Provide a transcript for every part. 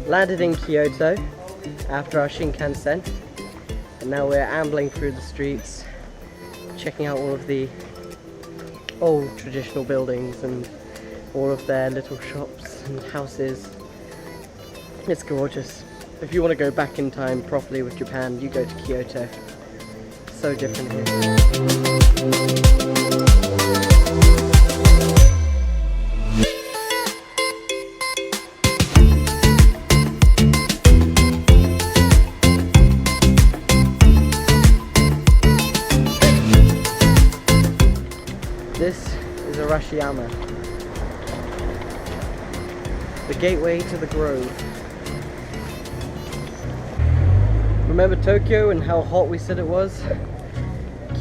Landed in Kyoto after our Shinkansen, and now we're ambling through the streets, checking out all of the old traditional buildings and all of their little shops and houses. It's gorgeous. If you want to go back in time properly with Japan, you go to Kyoto. So different here. This is Arashiyama, the gateway to the Grove. Remember Tokyo and how hot we said it was?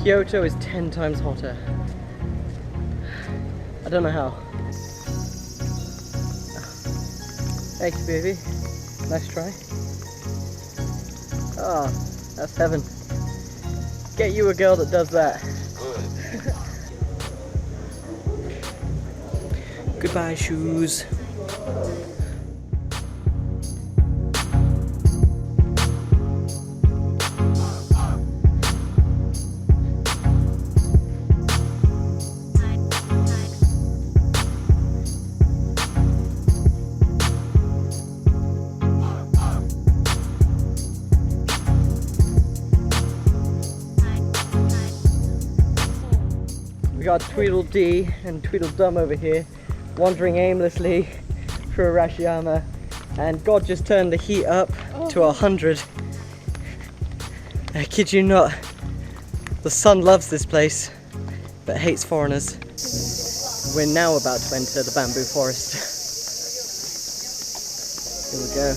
Kyoto is 10 times hotter. I don't know how. Thanks, baby. Nice try. Ah, that's heaven. Get you a girl that does that. Goodbye, shoes. We got Tweedledee and Tweedledum over here, wandering aimlessly through Arashiyama, and God just turned the heat up to 100. I kid you not, the sun loves this place, but hates foreigners. We're now about to enter the bamboo forest. Here we go.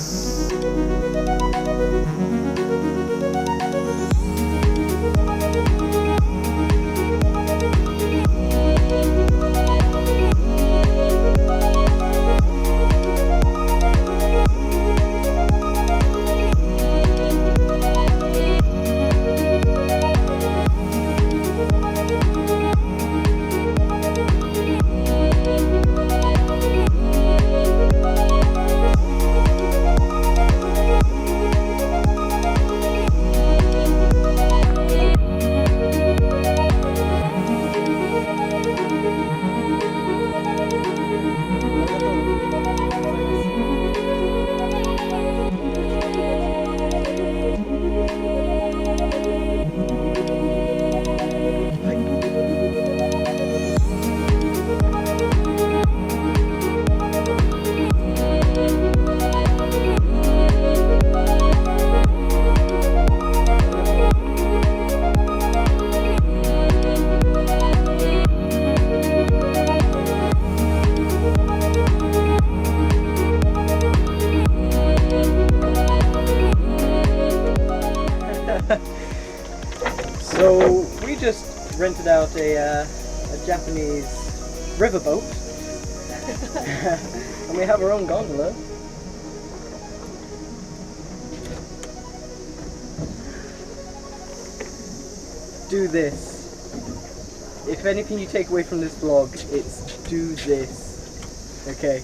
So we just rented out a Japanese riverboat and we have our own gondola. Do this. If anything you take away from this vlog, it's do this. Okay.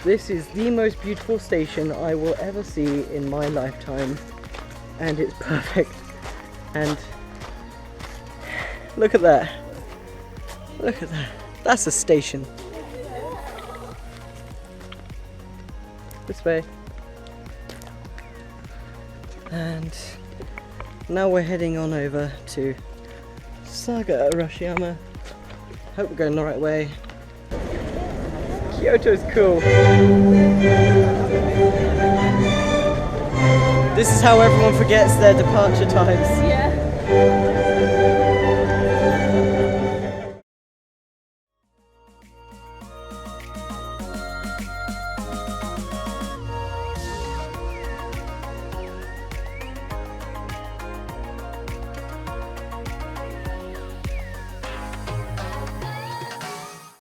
This is the most beautiful station I will ever see in my lifetime, and it's perfect. And look at that. Look at that. That's a station. This way. And now we're heading on over to Saga Arashiyama. Hope we're going the right way. Kyoto's cool. This is how everyone forgets their departure times. Yeah.